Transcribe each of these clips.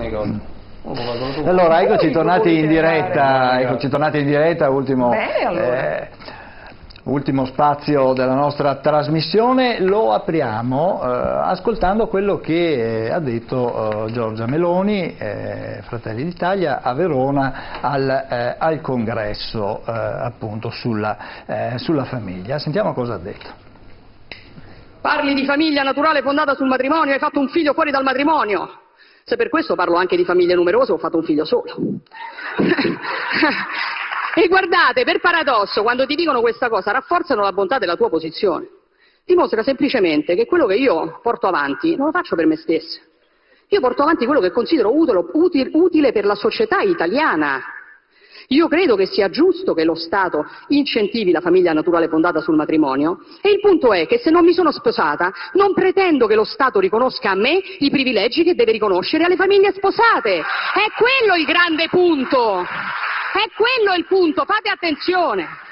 cosa. Allora, eccoci tornati in diretta, ultimo, Bene, allora. ultimo spazio della nostra trasmissione. Lo apriamo ascoltando quello che ha detto Giorgia Meloni, Fratelli d'Italia, a Verona al congresso appunto sulla famiglia. Sentiamo cosa ha detto. Parli di famiglia naturale fondata sul matrimonio, hai fatto un figlio fuori dal matrimonio. Se per questo parlo anche di famiglie numerose, ho fatto un figlio solo. E guardate, per paradosso, quando ti dicono questa cosa, rafforzano la bontà della tua posizione. Dimostra semplicemente che quello che io porto avanti non lo faccio per me stessa. Io porto avanti quello che considero utile per la società italiana. Io credo che sia giusto che lo Stato incentivi la famiglia naturale fondata sul matrimonio, e il punto è che se non mi sono sposata non pretendo che lo Stato riconosca a me i privilegi che deve riconoscere alle famiglie sposate. È quello il grande punto, è quello il punto, fate attenzione.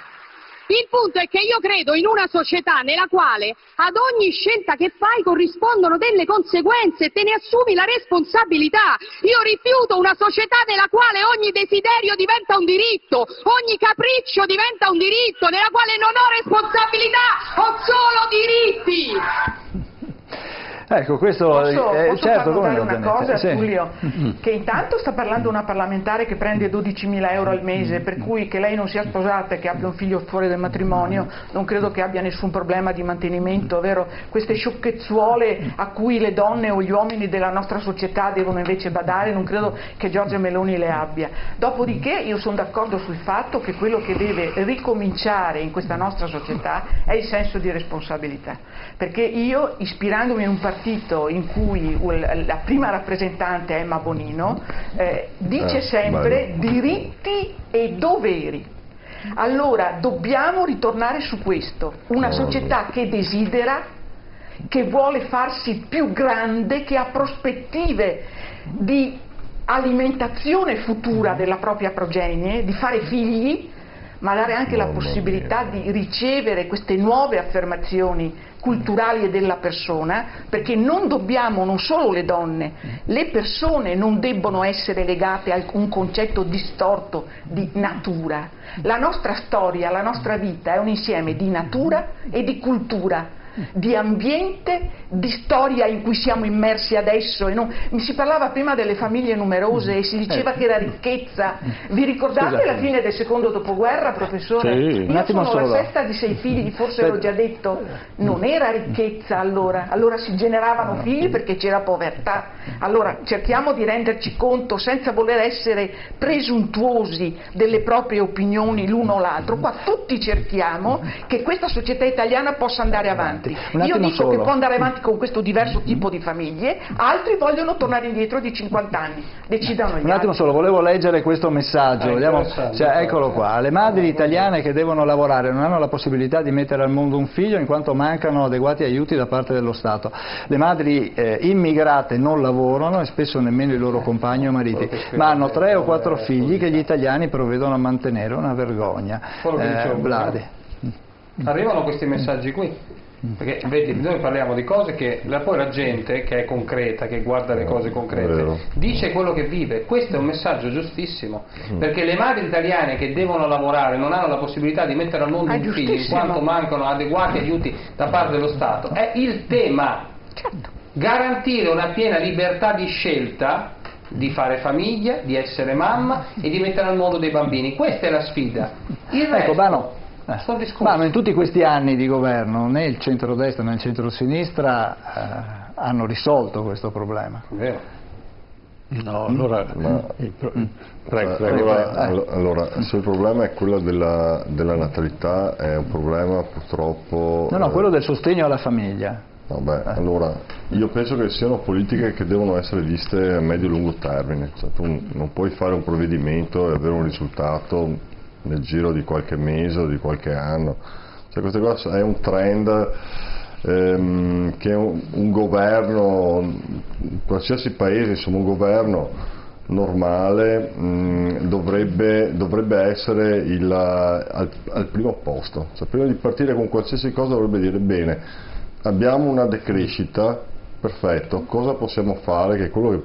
Il punto è che io credo in una società nella quale ad ogni scelta che fai corrispondono delle conseguenze e te ne assumi la responsabilità. Io rifiuto una società nella quale ogni desiderio diventa un diritto, ogni capriccio diventa un diritto, nella quale non ho responsabilità, ho solo diritti. Ecco, questo posso certo, far notare una cosa, sì. Tullio, che intanto sta parlando una parlamentare che prende 12.000 euro al mese, per cui che lei non sia sposata e che abbia un figlio fuori del matrimonio non credo che abbia nessun problema di mantenimento, vero? Queste sciocchezzuole a cui le donne o gli uomini della nostra società devono invece badare, non credo che Giorgia Meloni le abbia. Dopodiché io sono d'accordo sul fatto che quello che deve ricominciare in questa nostra società è il senso di responsabilità, perché io, ispirandomi in un partito in cui la prima rappresentante Emma Bonino dice sempre diritti e doveri. Allora dobbiamo ritornare su questo, una società che desidera, che vuole farsi più grande, che ha prospettive di alimentazione futura della propria progenie, di fare figli, ma dare anche la possibilità di ricevere queste nuove affermazioni culturali e della persona, perché non dobbiamo, non solo le donne, le persone non debbono essere legate a un concetto distorto di natura. La nostra storia, la nostra vita è un insieme di natura e di cultura, di ambiente, di storia in cui siamo immersi adesso. E non... Mi si parlava prima delle famiglie numerose e si diceva che era ricchezza. Vi ricordate la fine del secondo dopoguerra, professore? Sì, Io sono la sesta di 6 figli, forse l'ho già detto. Non era ricchezza allora si generavano figli perché c'era povertà. Allora cerchiamo di renderci conto, senza voler essere presuntuosi delle proprie opinioni l'uno o l'altro. Qua tutti cerchiamo che questa società italiana possa andare avanti. Io dico che può andare avanti con questo diverso tipo di famiglie, altri vogliono tornare indietro di 50 anni, decidano gli Un attimo solo, volevo leggere questo messaggio, vediamo, eccolo qua. Le madri italiane che devono lavorare non hanno la possibilità di mettere al mondo un figlio in quanto mancano adeguati aiuti da parte dello Stato. Le madri immigrate non lavorano e spesso nemmeno i loro compagni o mariti, ma hanno 3 o 4 figli che gli italiani provvedono a mantenere, una vergogna. Vladi. Arrivano questi messaggi qui. Perché vedi, noi parliamo di cose che poi la gente che è concreta, che guarda le cose concrete, dice quello che vive. Questo è un messaggio giustissimo, perché le madri italiane che devono lavorare non hanno la possibilità di mettere al mondo un figlio in quanto mancano adeguati aiuti da parte dello Stato. È il tema. Garantire una piena libertà di scelta di fare famiglia, di essere mamma e di mettere al mondo dei bambini. Questa è la sfida. Il resto, ma in tutti questi anni di governo né il centrodestra né il centrosinistra hanno risolto questo problema. Vero. No, allora, allora se il problema è quello della natalità, è un problema purtroppo... No, quello del sostegno alla famiglia. Vabbè, allora, io penso che siano politiche che devono essere viste a medio e lungo termine, cioè, tu non puoi fare un provvedimento e avere un risultato nel giro di qualche mese o di qualche anno, cioè, questa cosa è un trend che un governo, in qualsiasi paese, insomma, un governo normale dovrebbe essere al primo posto, cioè, prima di partire con qualsiasi cosa dovrebbe dire: bene, abbiamo una decrescita, perfetto, cosa possiamo fare, che è quello che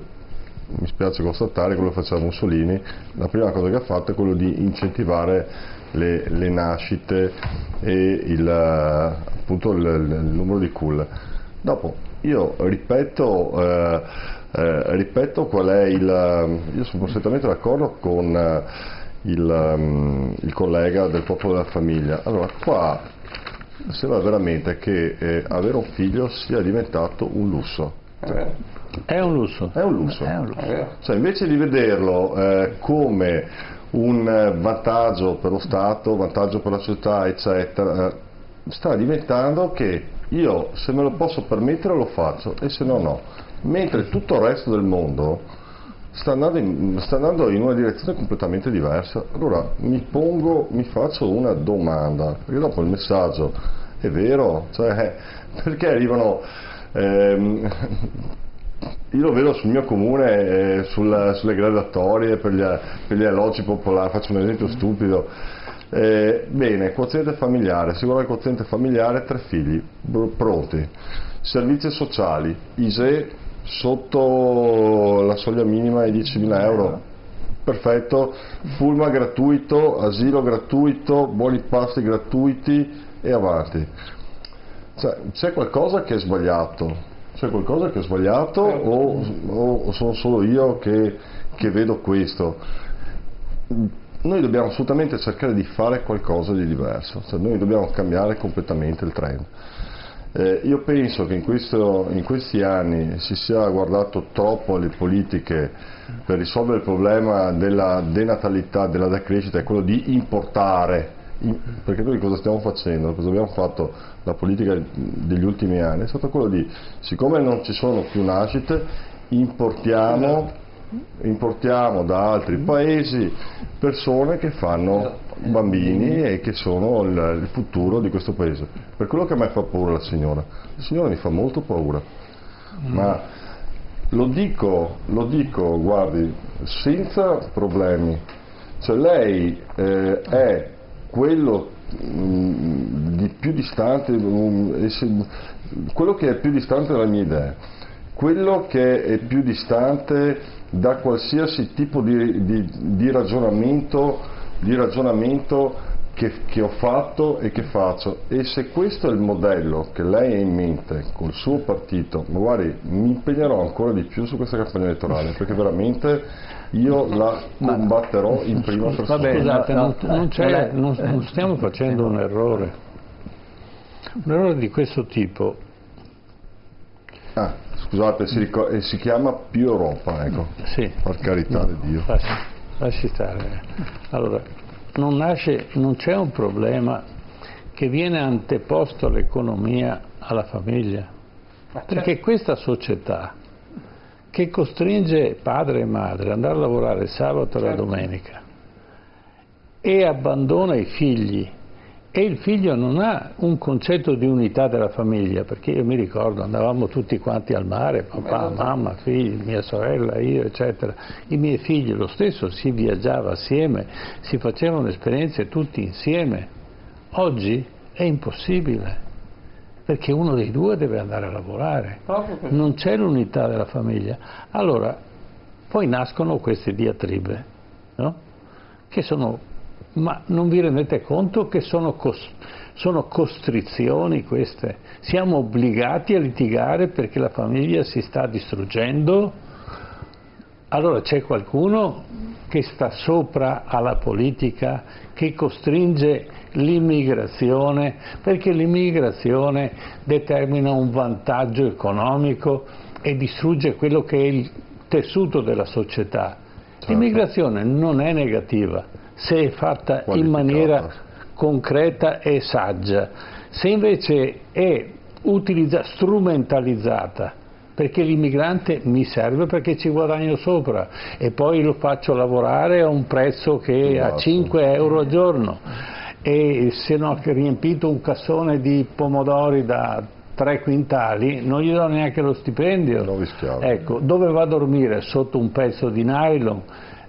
mi spiace constatare, quello che faceva Mussolini, la prima cosa che ha fatto è quello di incentivare le nascite e appunto il numero di culle. Dopo, io ripeto qual è io sono perfettamente d'accordo con il collega del Popolo della Famiglia. Allora, qua sembra veramente che avere un figlio sia diventato un lusso. È un lusso. È un lusso. Cioè, invece di vederlo come un vantaggio per lo Stato, vantaggio per la società, eccetera, sta diventando che io, se me lo posso permettere, lo faccio, e se no no. Mentre tutto il resto del mondo sta andando in una direzione completamente diversa. Allora mi faccio una domanda, perché dopo il messaggio è vero, cioè, perché arrivano io lo vedo sul mio comune, sulle graduatorie per gli alloggi popolari, faccio un esempio stupido. Bene, quoziente familiare, si vuole il quoziente familiare, 3 figli pronti, servizi sociali, ISEE sotto la soglia minima di 10.000 euro, perfetto, pullman gratuito, asilo gratuito, buoni pasti gratuiti e avanti. Cioè, c'è qualcosa che è sbagliato? O sono solo io che vedo questo? Noi dobbiamo assolutamente cercare di fare qualcosa di diverso, cioè noi dobbiamo cambiare completamente il trend. Io penso che in questi anni si sia guardato troppo alle politiche per risolvere il problema della denatalità, della decrescita, e quello di importare, perché noi cosa stiamo facendo? Cosa abbiamo fatto? La politica degli ultimi anni è stato quello di, siccome non ci sono più nascite, importiamo da altri paesi persone che fanno bambini e che sono il futuro di questo paese. Per quello che a me fa paura la signora mi fa molto paura, ma lo dico, guardi, senza problemi, cioè lei è quello di più distante, quello che è più distante dalla mia idea, quello che è più distante da qualsiasi tipo di ragionamento che ho fatto e che faccio. E se questo è il modello che lei ha in mente col suo partito, ma guardi, mi impegnerò ancora di più su questa campagna elettorale, perché veramente io la combatterò in prima persona. Vabbè, scusate, non stiamo facendo un errore di questo tipo. Scusate, si chiama più Europa, ecco. Sì. Per carità di Dio. Lasci stare. Allora, non c'è un problema che viene anteposto all'economia, alla famiglia, perché questa società che costringe padre e madre ad andare a lavorare il sabato e la domenica e abbandona i figli, e il figlio non ha un concetto di unità della famiglia, perché io mi ricordo andavamo tutti quanti al mare, papà, mamma, figli, mia sorella, io, eccetera, i miei figli lo stesso, si viaggiava assieme, si facevano esperienze tutti insieme. Oggi è impossibile, perché uno dei due deve andare a lavorare, non c'è l'unità della famiglia. Allora poi nascono queste diatribe, no? Che sono, ma non vi rendete conto che sono costrizioni queste? Siamo obbligati a litigare perché la famiglia si sta distruggendo? Allora c'è qualcuno che sta sopra alla politica, che costringe l'immigrazione, perché l'immigrazione determina un vantaggio economico e distrugge quello che è il tessuto della società. Certo. L'immigrazione non è negativa se è fatta in maniera concreta e saggia, se invece è strumentalizzata, perché l'immigrante mi serve perché ci guadagno sopra e poi lo faccio lavorare a un prezzo che è a 5 euro al giorno, e se non ho riempito un cassone di pomodori da 3 quintali non gli do neanche lo stipendio. Ecco, dove va a dormire? Sotto un pezzo di nylon.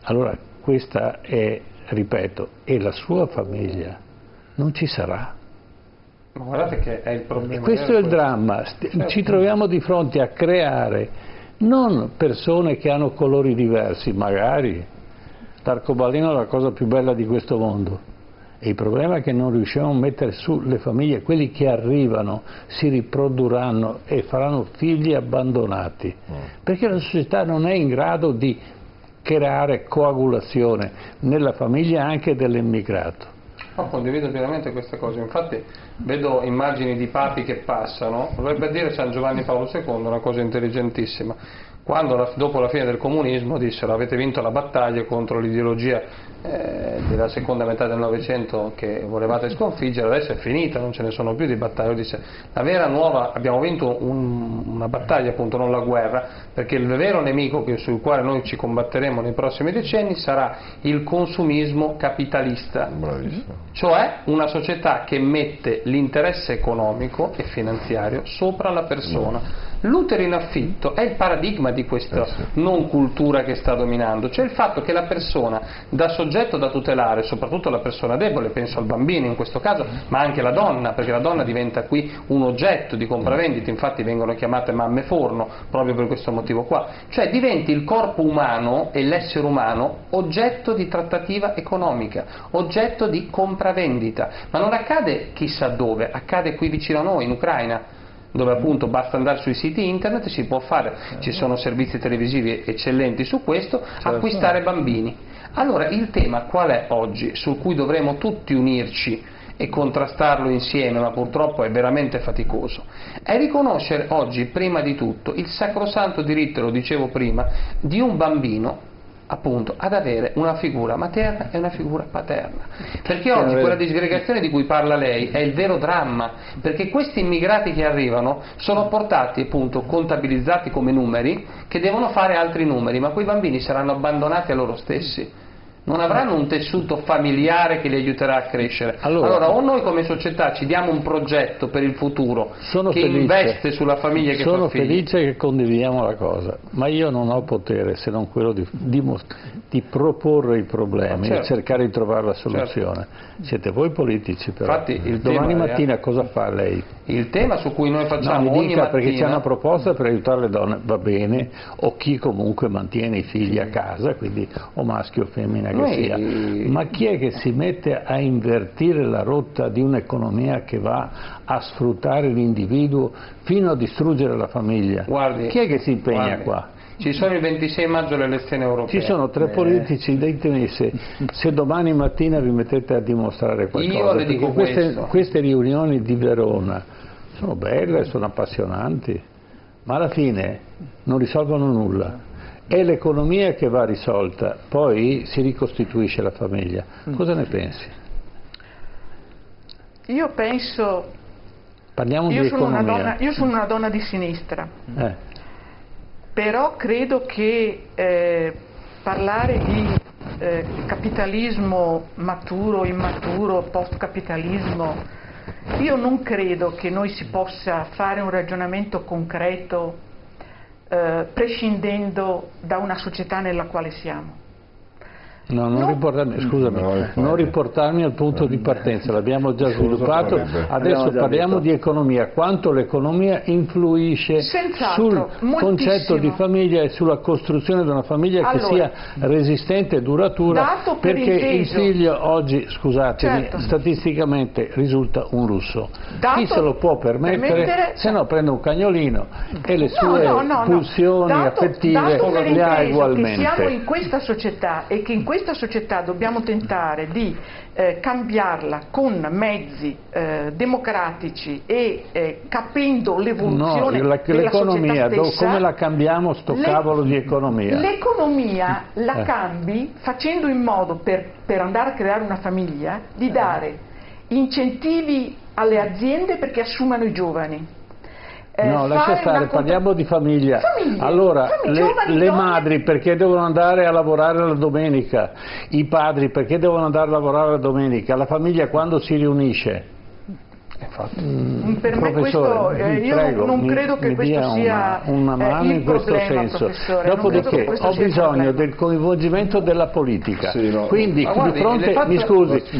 Allora questa è, ripeto, e la sua famiglia non ci sarà. Ma guardate che è il problema. E questo è il dramma. Ci troviamo di fronte a creare non persone che hanno colori diversi, magari l'arcobaleno è la cosa più bella di questo mondo. E il problema è che non riusciamo a mettere su le famiglie, quelli che arrivano si riprodurranno e faranno figli abbandonati, perché la società non è in grado di creare coagulazione nella famiglia anche dell'immigrato. No, condivido pienamente queste cose, infatti vedo immagini di papi che passano, dovrebbe dire San Giovanni Paolo II una cosa intelligentissima, quando dopo la fine del comunismo dissero avete vinto la battaglia contro l'ideologia della seconda metà del Novecento che volevate sconfiggere, adesso è finita, non ce ne sono più di battaglie, disse la vera nuova, abbiamo vinto una battaglia appunto, non la guerra, perché il vero nemico sul quale noi ci combatteremo nei prossimi decenni sarà il consumismo capitalista. Bravissimo. Cioè una società che mette l'interesse economico e finanziario sopra la persona. L'utero in affitto è il paradigma di questa non cultura che sta dominando, cioè il fatto che la persona da soggetto da tutelare, soprattutto la persona debole, penso al bambino in questo caso, ma anche la donna, perché la donna diventa qui un oggetto di compravendita, infatti vengono chiamate mamme forno proprio per questo motivo qua, cioè diventi il corpo umano e l'essere umano oggetto di trattativa economica, oggetto di compravendita, ma non accade chissà dove, accade qui vicino a noi in Ucraina, dove appunto basta andare sui siti internet, si può fare, ci sono servizi televisivi eccellenti su questo, acquistare bambini. Allora il tema qual è oggi, su cui dovremo tutti unirci e contrastarlo insieme, ma purtroppo è veramente faticoso, è riconoscere oggi prima di tutto il sacrosanto diritto, lo dicevo prima, di un bambino appunto ad avere una figura materna e una figura paterna, perché oggi quella disgregazione di cui parla lei è il vero dramma, perché questi immigrati che arrivano sono portati appunto contabilizzati come numeri che devono fare altri numeri, ma quei bambini saranno abbandonati a loro stessi, non avranno un tessuto familiare che li aiuterà a crescere. Allora o noi come società ci diamo un progetto per il futuro che investe sulla famiglia che fa figli. Sono felice che condividiamo la cosa, ma io non ho potere se non quello di proporre i problemi e cercare di trovare la soluzione. Siete voi politici però. Infatti, domani mattina cosa fa lei? Il tema su cui noi facciamo ogni mattina, perché c'è una proposta per aiutare le donne, va bene, o chi comunque mantiene i figli a casa, quindi o maschio o femmina che sia, ma chi è che si mette a invertire la rotta di un'economia che va a sfruttare l'individuo fino a distruggere la famiglia? Guardi, chi è che si impegna qua? Ci sono il 26 maggio le elezioni europee. Ci sono tre politici, ditemi se domani mattina vi mettete a dimostrare qualcosa. Io le dico queste riunioni di Verona sono belle, sono appassionanti, ma alla fine non risolvono nulla. È l'economia che va risolta, poi si ricostituisce la famiglia. Cosa ne pensi? Io penso... Parliamo di economia. Io sono una donna di sinistra. Però credo che parlare di capitalismo maturo, immaturo, post-capitalismo, io non credo che noi si possa fare un ragionamento concreto prescindendo da una società nella quale siamo. No, non riportarmi al punto di partenza, l'abbiamo già sviluppato, adesso parliamo di economia, quanto l'economia influisce sul concetto di famiglia e sulla costruzione di una famiglia che sia resistente e duratura, perché il figlio oggi, scusatemi, statisticamente risulta un lusso. Chi se lo può permettere, se no prende un cagnolino e le sue pulsioni affettive le ha ugualmente. Siamo in questa società e che in questa società dobbiamo tentare di cambiarla con mezzi democratici e capendo l'evoluzione della società stessa. Come la cambiamo sto cavolo di economia? L'economia la cambi facendo in modo per andare a creare una famiglia di dare incentivi alle aziende perché assumano i giovani. No, lascia stare, parliamo di famiglia. Allora, le madri perché devono andare a lavorare la domenica? I padri perché devono andare a lavorare la domenica? La famiglia quando si riunisce? Per me questo, io non credo che questo sia una mano in questo senso. Dopodiché ho bisogno del coinvolgimento della politica. Quindi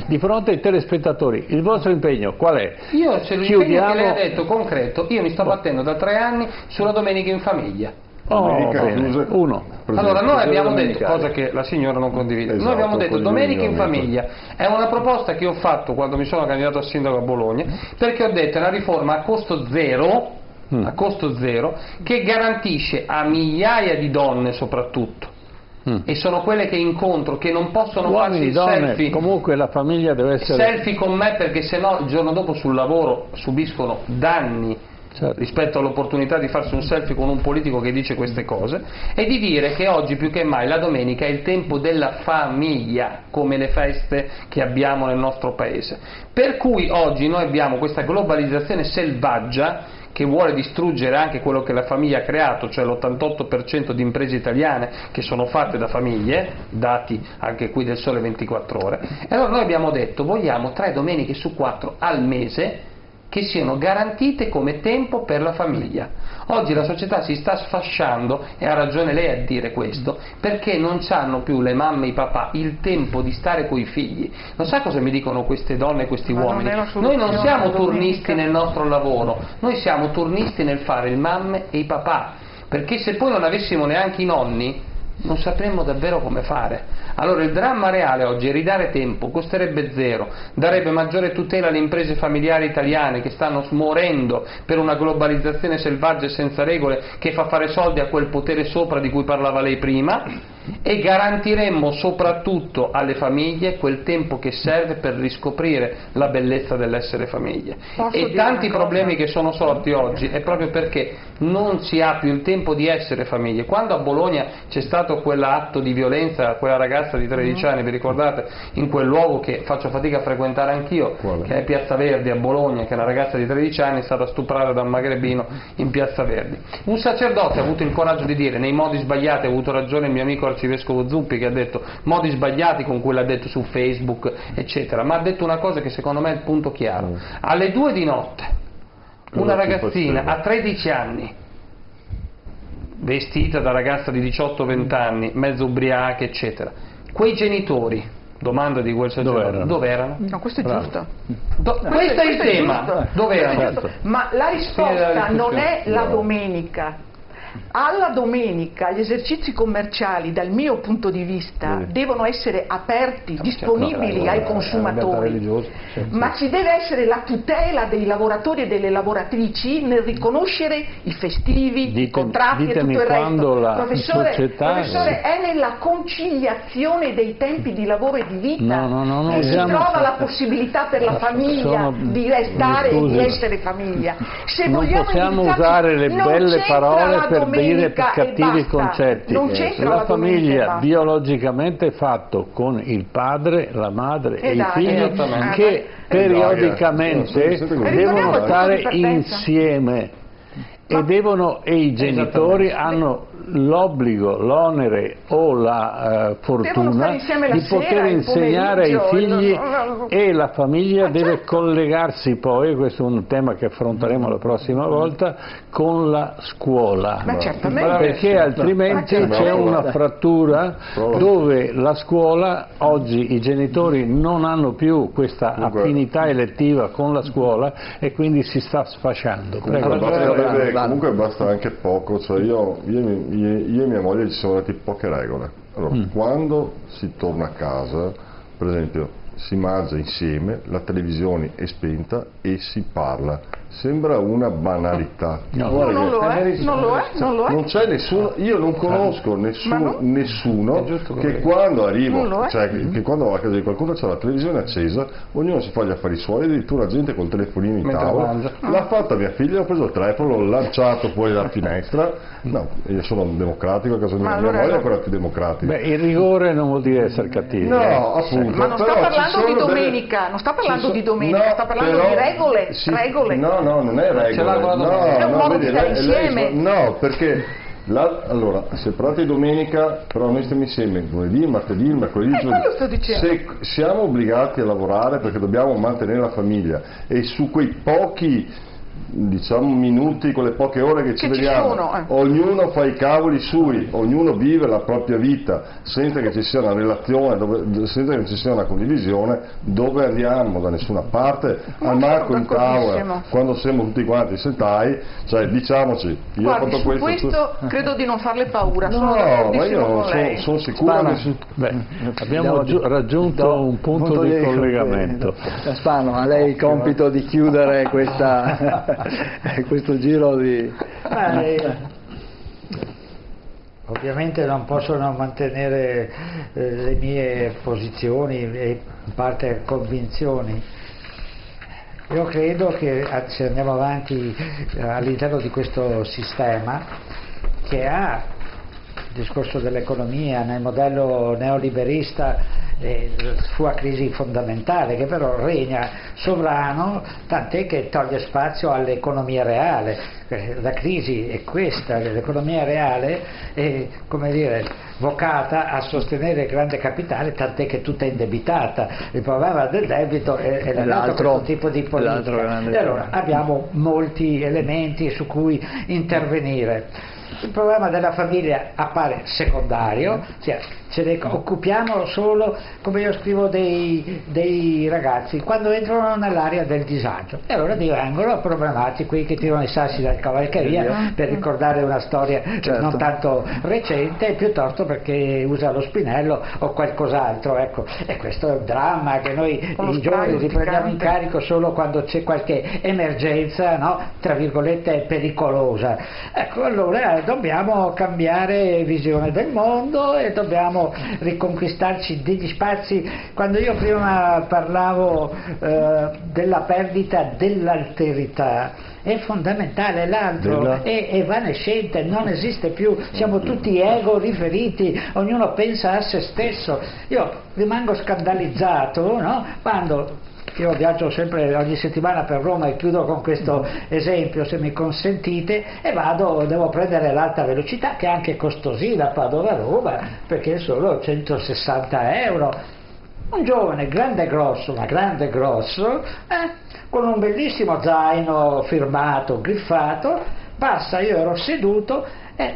di fronte ai telespettatori, il vostro impegno qual è? Io c'è l'impegno che lei ha detto concreto, io mi sto battendo da 3 anni sulla domenica in famiglia. Uno. Allora noi abbiamo detto, cosa che la signora non condivide, noi abbiamo detto domenica in famiglia, è una proposta che ho fatto quando mi sono candidato a sindaco a Bologna, perché ho detto è una riforma a costo zero, che garantisce a migliaia di donne soprattutto, e sono quelle che incontro, che non possono farsi il selfie, comunque la famiglia deve essere selfie con me, perché sennò il giorno dopo sul lavoro subiscono danni rispetto all'opportunità di farsi un selfie con un politico che dice queste cose, e di dire che oggi più che mai la domenica è il tempo della famiglia, come le feste che abbiamo nel nostro paese, per cui oggi noi abbiamo questa globalizzazione selvaggia che vuole distruggere anche quello che la famiglia ha creato, cioè l'88% di imprese italiane che sono fatte da famiglie, dati anche qui del Sole 24 Ore, e allora noi abbiamo detto vogliamo 3 domeniche su 4 al mese che siano garantite come tempo per la famiglia. Oggi la società si sta sfasciando, e ha ragione lei a dire questo, perché non hanno più le mamme e i papà il tempo di stare coi figli. Non sa cosa mi dicono queste donne e questi uomini? Noi non siamo turnisti nel nostro lavoro, noi siamo turnisti nel fare il mamme e i papà, perché se poi non avessimo neanche i nonni non sapremmo davvero come fare. Allora il dramma reale oggi è ridare tempo, costerebbe zero, darebbe maggiore tutela alle imprese familiari italiane che stanno morendo per una globalizzazione selvaggia e senza regole che fa fare soldi a quel potere sopra di cui parlava lei prima, e garantiremmo soprattutto alle famiglie quel tempo che serve per riscoprire la bellezza dell'essere famiglie. E tanti problemi che sono sorti oggi è proprio perché non si ha più il tempo di essere famiglie. Quando a Bologna c'è stato quell'atto di violenza a quella ragazza di 13 anni, vi ricordate, in quel luogo che faccio fatica a frequentare anch'io, che è Piazza Verdi a Bologna, che una ragazza di 13 anni è stata stuprata da un magrebino in Piazza Verdi. Un sacerdote ha avuto il coraggio di dire nei modi sbagliati, ha avuto ragione il mio amico arcivescovo Zuppi che ha detto modi sbagliati con cui l'ha detto su Facebook eccetera, ma ha detto una cosa che secondo me è il punto chiaro: alle 2 di notte una ragazzina a 13 anni vestita da ragazza di 18-20 anni, mezzo ubriaca eccetera, quei genitori, domanda di quel sacerdote, dove erano? No, questo è giusto. Questo è il tema, dove erano? Ma la risposta non è la domenica. Alla domenica gli esercizi commerciali, dal mio punto di vista, devono essere aperti, disponibili ai consumatori, ma ci deve essere la tutela dei lavoratori e delle lavoratrici nel riconoscere i festivi, i contratti e tutto il resto. Professore, è nella conciliazione dei tempi di lavoro e di vita che si trova la possibilità per la famiglia di restare e di essere famiglia. Se non possiamo usare le belle parole per dire per cattivi concetti. La famiglia biologicamente è fatto con il padre, la madre e i figli che periodicamente devono stare insieme e i genitori hanno l'obbligo, l'onere o la fortuna di poter insegnare ai figli, e la famiglia deve collegarsi poi, questo è un tema che affronteremo la prossima volta, con la scuola, perché altrimenti c'è una frattura dove la scuola, oggi i genitori non hanno più questa affinità elettiva con la scuola e quindi si sta sfasciando. Comunque basta anche poco, cioè io e mia moglie ci siamo dati poche regole. Allora, quando si torna a casa, per esempio, si mangia insieme, la televisione è spenta e si parla. Sembra una banalità. Non lo è. Non c'è nessuno, io non conosco nessuno che quando arrivo, cioè che quando va a casa di qualcuno c'è la televisione accesa, ognuno si fa gli affari suoi, addirittura gente col telefonino in tavola. L'ha fatta mia figlia, ho preso il telefono, l'ho lanciato fuori dalla finestra. No, io sono democratico, a casa mia moglie è ancora più democratica. Il rigore non vuol dire essere cattivi. No, appunto. Ma non sta parlando di domenica, non sta parlando di domenica, sta parlando di regole. No, non è regola. È un modo di stare insieme. No, perché allora, se parlate di domenica, però noi stiamo insieme lunedì, martedì, mercoledì, se siamo obbligati a lavorare perché dobbiamo mantenere la famiglia, e su quei pochi diciamo minuti, quelle poche ore che ci vediamo, sono, ognuno fa i cavoli suoi, ognuno vive la propria vita senza che ci sia una relazione, senza che ci sia una condivisione, dove andiamo? Da nessuna parte, al marco in tavola, quando siamo tutti quanti sentai, cioè diciamoci, io ho fatto questo credo di non farle paura. No, ma io sono sicuro che abbiamo raggiunto un punto di collegamento. Spano, a lei il compito di chiudere questo giro di... Ovviamente non posso non mantenere le mie posizioni e in parte convinzioni. Io credo che se andiamo avanti all'interno di questo sistema che ha il discorso dell'economia nel modello neoliberista, sua crisi fondamentale, che però regna sovrano, tant'è che toglie spazio all'economia reale. La crisi è questa, l'economia reale è, come dire, vocata a sostenere il grande capitale, tant'è che tutta è indebitata. Il problema del debito è legato a questo tipo di politica. E allora abbiamo molti elementi su cui intervenire. Il problema della famiglia appare secondario, cioè ce ne occupiamo solo, come io scrivo, dei ragazzi quando entrano nell'area del disagio, e allora divengono problematici quelli che tirano i sassi dalla cavalcheria, per ricordare una storia non tanto recente, piuttosto perché usa lo spinello o qualcos'altro, ecco. E questo è un dramma che noi i giovani li prendiamo in carico solo quando c'è qualche emergenza, no? Tra virgolette pericolosa. Ecco, allora dobbiamo cambiare visione del mondo e dobbiamo riconquistarci degli spazi. Quando io prima parlavo della perdita dell'alterità, è fondamentale, l'altro è evanescente, non esiste più, siamo tutti ego riferiti, ognuno pensa a se stesso. Io rimango scandalizzato, no? Quando io viaggio sempre ogni settimana per Roma, e chiudo con questo esempio, se mi consentite, e devo prendere l'alta velocità, che è anche costosina, Padova Roma, perché è solo 160 euro. Un giovane grande grosso, con un bellissimo zaino firmato, griffato, passa, io ero seduto,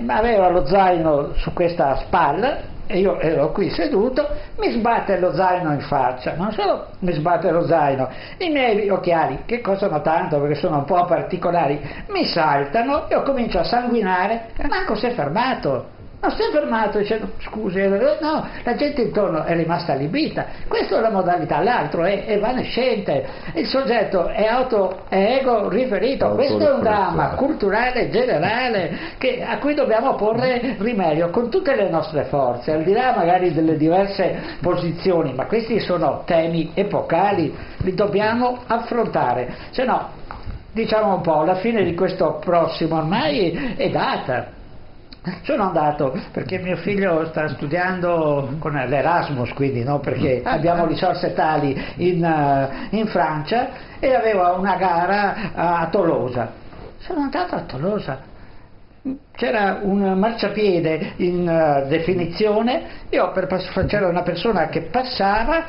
aveva lo zaino su questa spalla, e io ero qui seduto, mi sbatte lo zaino in faccia, non solo mi sbatte lo zaino, i miei occhiali, che costano tanto perché sono un po' particolari, mi saltano, io comincio a sanguinare, e manco si è fermato. Non si è fermato dicendo scusi, no, la gente intorno è rimasta allibita. Questa è la modalità, l'altro è evanescente, il soggetto è ego riferito. Questo è un dramma culturale generale a cui dobbiamo porre rimedio con tutte le nostre forze, al di là magari delle diverse posizioni, ma questi sono temi epocali, li dobbiamo affrontare, se no, diciamo un po', la fine di questo prossimo ormai è data. Sono andato perché mio figlio sta studiando con l'Erasmus, quindi no, perché abbiamo risorse tali in Francia, e aveva una gara a Tolosa. Sono andato a Tolosa, c'era un marciapiede in definizione, c'era una persona che passava,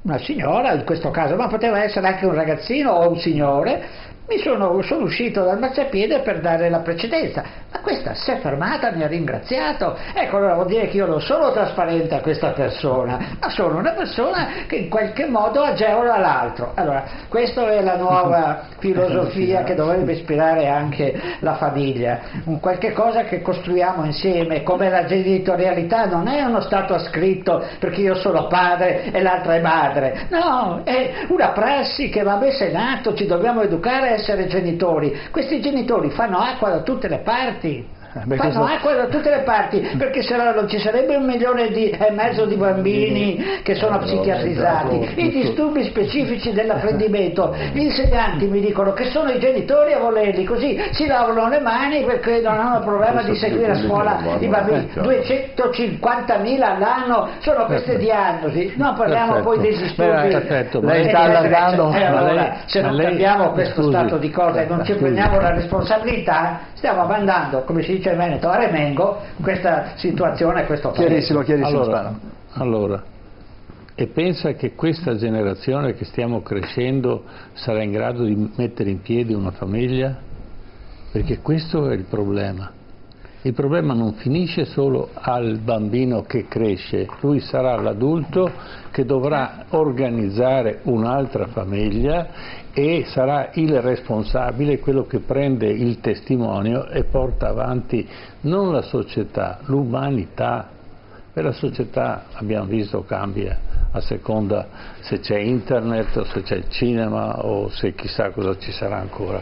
una signora in questo caso, ma poteva essere anche un ragazzino o un signore. Sono uscito dal marciapiede per dare la precedenza, ma questa si è fermata, mi ha ringraziato. Ecco, allora vuol dire che io non sono trasparente a questa persona, ma sono una persona che in qualche modo agevola l'altro. Allora, questa è la nuova filosofia che dovrebbe ispirare anche la famiglia, un qualche cosa che costruiamo insieme, come la genitorialità non è uno stato ascritto perché io sono padre e l'altra è madre, no, è una prassi che va messa in atto, ci dobbiamo educare a essere genitori. Questi genitori fanno acqua da tutte le parti. Acqua da tutte le parti, perché se no non ci sarebbe 1,5 milioni di bambini che sono psichiatrizzati, i disturbi specifici dell'apprendimento. Gli insegnanti mi dicono che sono i genitori a volerli, così si lavano le mani perché non hanno problema di seguire a scuola i bambini. 250.000 all'anno sono queste diagnosi, non parliamo poi dei disturbi. Lei sta allargando. Allora, se non cambiamo questo stato di cose e non ci prendiamo la responsabilità, stiamo mandando, come si dice in Veneto, a remengo questa situazione, questo chiarissimo. Allora, e pensa che questa generazione che stiamo crescendo sarà in grado di mettere in piedi una famiglia? Perché questo è il problema. Il problema non finisce solo al bambino che cresce, lui sarà l'adulto che dovrà organizzare un'altra famiglia e sarà il responsabile, quello che prende il testimonio e porta avanti non la società, l'umanità. E la società, abbiamo visto, cambia a seconda se c'è internet o se c'è il cinema o se chissà cosa ci sarà ancora.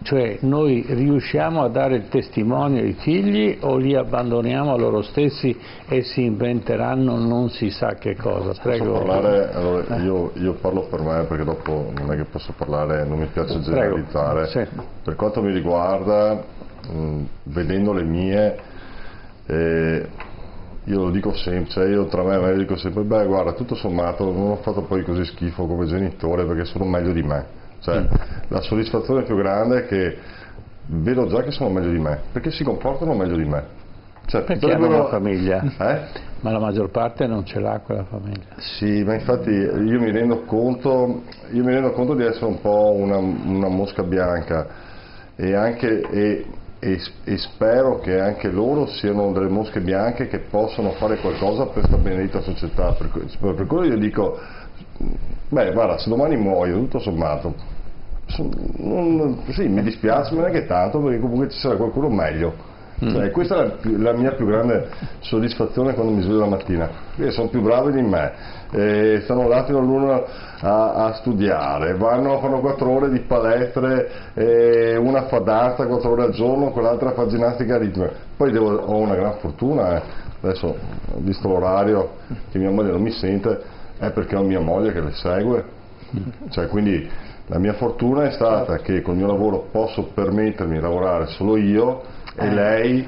Cioè noi riusciamo a dare il testimonio ai figli o li abbandoniamo a loro stessi e si inventeranno non si sa che cosa. Prego. Posso parlare? Allora, io parlo per me perché dopo non è che posso parlare, non mi piace generalizzare. Sì. Per quanto mi riguarda, vedendo le mie, io lo dico sempre, cioè io tra me e me dico sempre, beh guarda, tutto sommato non ho fatto poi così schifo come genitore perché sono meglio di me. Cioè, la soddisfazione più grande è che vedo già che sono meglio di me, perché si comportano meglio di me. Cioè, perché hanno una famiglia, ma la maggior parte non ce l'ha quella famiglia. Sì, ma infatti io mi rendo conto di essere un po' una mosca bianca e spero che anche loro siano delle mosche bianche che possono fare qualcosa per questa benedetta società. Per quello io dico, beh guarda, se domani muoio, tutto sommato, sì, mi dispiace, ma neanche tanto, perché comunque ci sarà qualcuno meglio. Cioè, questa è la mia più grande soddisfazione quando mi sveglio la mattina, perché sono più bravi di me, stanno un attimo l'uno a studiare, fanno 4 ore di palestre, una fa danza 4 ore al giorno, quell'altra fa ginnastica ritmica. Poi ho una gran fortuna, adesso ho visto l'orario che mia moglie non mi sente, è perché ho mia moglie che le segue, cioè, quindi la mia fortuna è stata che col mio lavoro posso permettermi di lavorare solo io e lei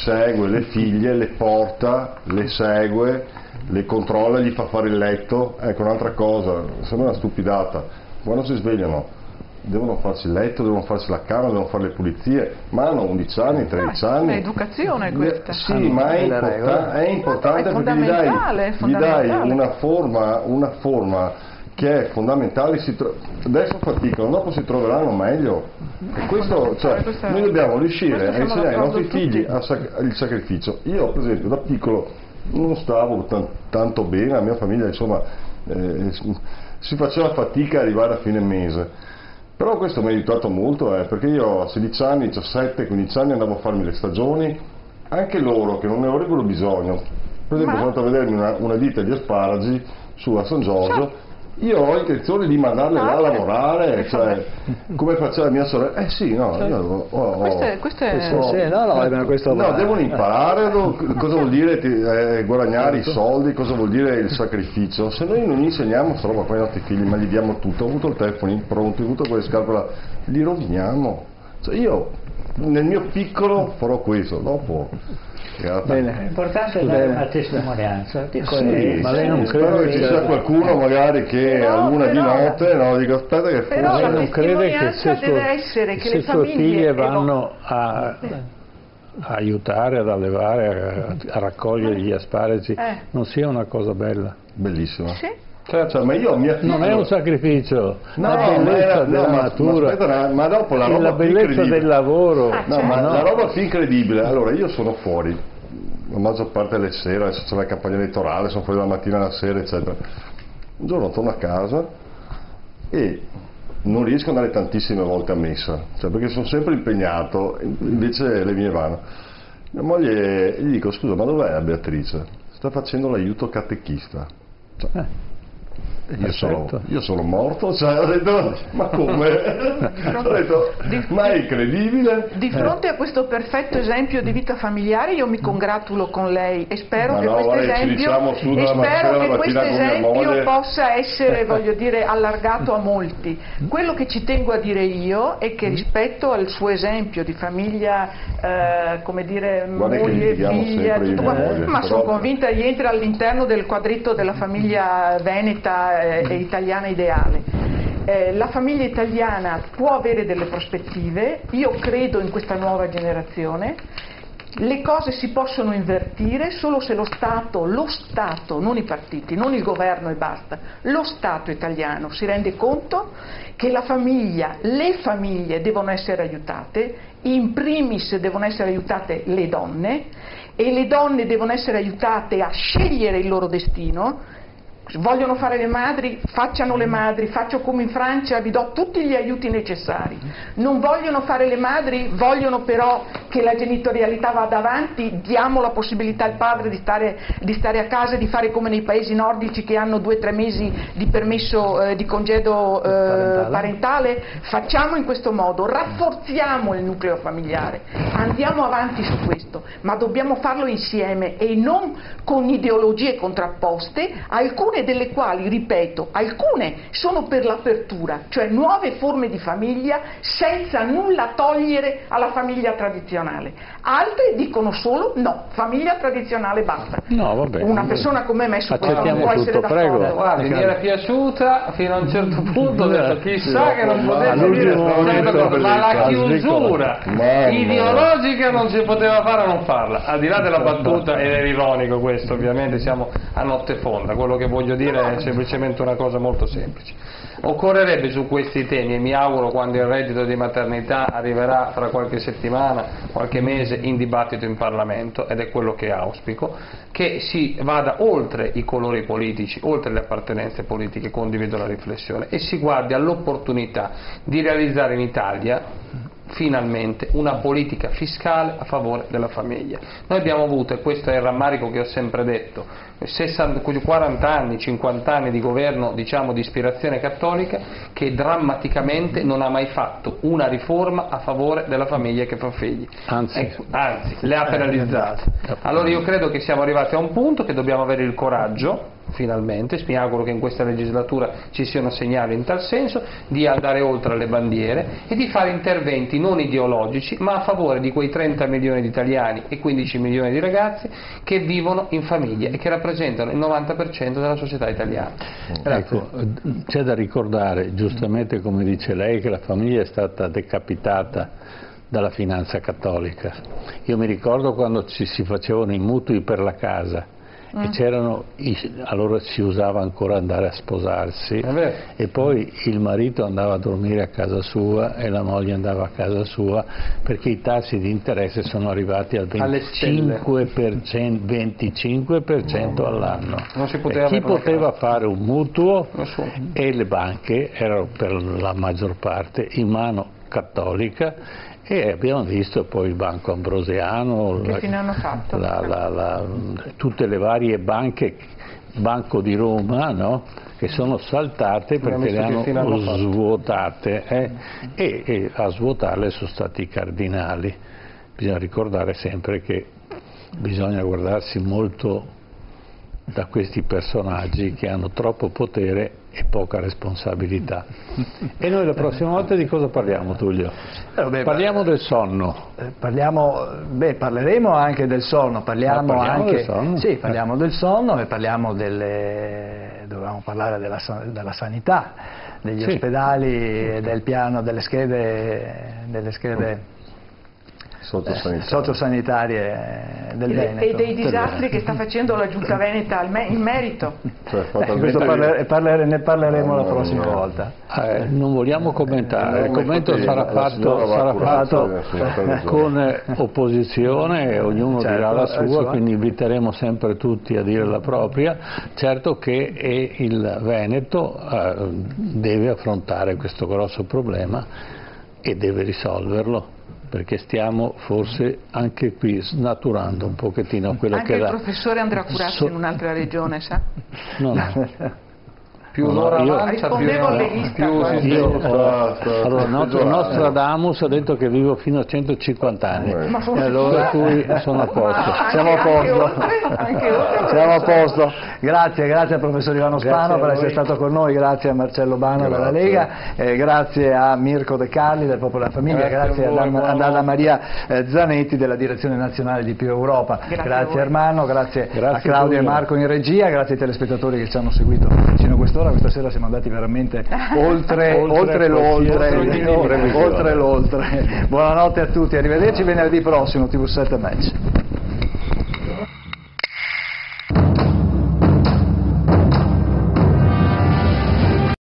segue le figlie, le porta, le segue, le controlla, gli fa fare il letto. Ecco, un'altra cosa, sembra una stupidata, quando si svegliano devono farsi il letto, devono farsi la cama, devono fare le pulizie, ma hanno 11 anni, 13 anni. È educazione questa. Sì, ma è importante perché gli dai una forma che è fondamentale. Adesso faticano, dopo si troveranno meglio. E questo, cioè, noi dobbiamo riuscire a insegnare ai nostri figli il sacrificio. Io per esempio da piccolo non stavo tanto bene, la mia famiglia insomma si faceva fatica ad arrivare a fine mese, però questo mi ha aiutato molto, perché io a 16 anni, 17, 15 anni andavo a farmi le stagioni, anche loro che non ne avrebbero bisogno. Per esempio sono andato a vedermi una ditta di asparagi su a San Giorgio. Io ho intenzione di mandarle là a lavorare, cioè, come faceva mia sorella. Sì, no, io devono imparare cosa vuol dire guadagnare i soldi, cosa vuol dire il sacrificio. Se noi non insegniamo questa roba qua ai nostri figli, ma gli diamo tutto, ho avuto il telefono pronto, ho avuto quelle scarpe là, li roviniamo. Cioè, io nel mio piccolo farò questo, dopo. Bene. L'importante è dare una testimonianza. Ma lei non crede che ci sia qualcuno magari che a luna di notte dico aspetta che però lei non crede che se sue figlie vanno a aiutare ad allevare, a raccogliere gli asparagi, non sia una cosa bella? Bellissima. Sì. Cioè, ma io non è un sacrificio, la bellezza della natura, ma dopo la roba la bellezza del lavoro. La roba più incredibile, allora io sono fuori la maggior parte delle sere, adesso c'è la campagna elettorale, sono fuori dalla mattina alla sera eccetera, un giorno torno a casa e non riesco ad andare tantissime volte a messa, cioè perché sono sempre impegnato, invece le mie vanno. Mia moglie gli dico scusa, ma dov'è la Beatrice? Sta facendo l'aiuto catechista. Cioè, io sono morto, cioè, ho detto, ma come? Ho detto, ma è incredibile. Di fronte a questo perfetto esempio di vita familiare io mi congratulo con lei e spero che questo esempio possa essere, voglio dire, allargato a molti. Quello che ci tengo a dire io è che rispetto al suo esempio di famiglia, come dire, moglie, figlia, tutto ma sono convinta che entra all'interno del quadretto della famiglia veneta e italiana ideale. La famiglia italiana può avere delle prospettive, io credo in questa nuova generazione Le cose si possono invertire solo se lo Stato, non i partiti, non il governo e basta, lo Stato italiano si rende conto che la famiglia, le famiglie devono essere aiutate, in primis devono essere aiutate le donne, e le donne devono essere aiutate a scegliere il loro destino. Vogliono fare le madri, facciano le madri, faccio come in Francia, vi do tutti gli aiuti necessari. Non vogliono fare le madri, vogliono però che la genitorialità vada avanti, diamo la possibilità al padre di stare a casa e di fare come nei paesi nordici che hanno 2 o 3 mesi di permesso di congedo parentale. Facciamo in questo modo, rafforziamo il nucleo familiare, andiamo avanti su questo, ma dobbiamo farlo insieme e non con ideologie contrapposte, alcune delle quali, ripeto, alcune sono per l'apertura, cioè nuove forme di famiglia senza nulla togliere alla famiglia tradizionale. Altre dicono solo no, famiglia tradizionale basta. No, vabbè. Una persona come me su questo non può tutto, essere prego. d'accordo. Guardi, mi era piaciuta fino a un certo punto, ho detto chissà che non potesse dire ma la chiusura ideologica non si poteva fare a non farla, al di là della battuta, ed è ironico questo, ovviamente siamo a notte fonda, quello che voglio dire è semplicemente una cosa molto semplice. Occorrerebbe su questi temi, e mi auguro quando il reddito di maternità arriverà fra qualche settimana, qualche mese in dibattito in Parlamento, ed è quello che auspico, che si vada oltre i colori politici, oltre le appartenenze politiche, condivido la riflessione, e si guardi all'opportunità di realizzare in Italia finalmente una politica fiscale a favore della famiglia. Noi abbiamo avuto, e questo è il rammarico che ho sempre detto, 40 anni, 50 anni di governo, diciamo, di ispirazione cattolica, che drammaticamente non ha mai fatto una riforma a favore della famiglia che fa figli, anzi le ha penalizzate. Allora io credo che siamo arrivati a un punto che dobbiamo avere il coraggio, finalmente, mi auguro che in questa legislatura ci siano segnali in tal senso, di andare oltre le bandiere e di fare interventi non ideologici ma a favore di quei 30 milioni di italiani e 15 milioni di ragazzi che vivono in famiglia e che rappresentano il 90% della società italiana. Ecco, c'è da ricordare, giustamente come dice lei, che la famiglia è stata decapitata dalla finanza cattolica. Io mi ricordo quando si facevano i mutui per la casa, e allora si usava ancora andare a sposarsi, e poi il marito andava a dormire a casa sua e la moglie andava a casa sua, perché i tassi di interesse sono arrivati al 25% all'anno. Chi poteva fare un mutuo, e le banche erano per la maggior parte in mano cattolica, e abbiamo visto poi il Banco Ambrosiano, che fine hanno fatto? Tutte le varie banche, Banco di Roma, no? Che sono saltate perché le hanno svuotate, e a svuotarle sono stati i cardinali. Bisogna ricordare sempre che bisogna guardarsi molto da questi personaggi che hanno troppo potere e poca responsabilità. E noi la prossima volta di cosa parliamo, Tullio? Parliamo del sonno. Parleremo anche del sonno, parliamo del sonno? Sì, parliamo del sonno e parliamo dovevamo parlare della sanità, degli ospedali, del piano, delle schede sociosanitarie del Veneto e dei disastri che sta facendo la Giunta Veneta in merito. Ne parleremo la prossima volta. Non vogliamo commentare, il commento sarà fatto con opposizione, e ognuno dirà la sua, quindi inviteremo sempre tutti a dire la propria. Certo che il Veneto deve affrontare questo grosso problema e deve risolverlo, perché stiamo forse anche qui snaturando un pochettino quello anche che il professore andrà a curarsi in un'altra regione, sa? No. Più l'ora avanza, allora Nostradamus ha detto che vivo fino a 150 anni, per cui sono a posto. Siamo a posto. Grazie al professor Ivano Spano per essere stato con noi, grazie a Marcello Bano della Lega, grazie a Mirko De Carli del Popolo della Famiglia, grazie ad Anna Maria Zanetti della Direzione Nazionale di Più Europa, grazie a Ermanno, grazie a Claudio e Marco in regia, grazie ai telespettatori che ci hanno seguito fino a quest'ora, questa sera siamo andati veramente oltre l'oltre. Buonanotte a tutti, arrivederci venerdì prossimo, TV7 Match.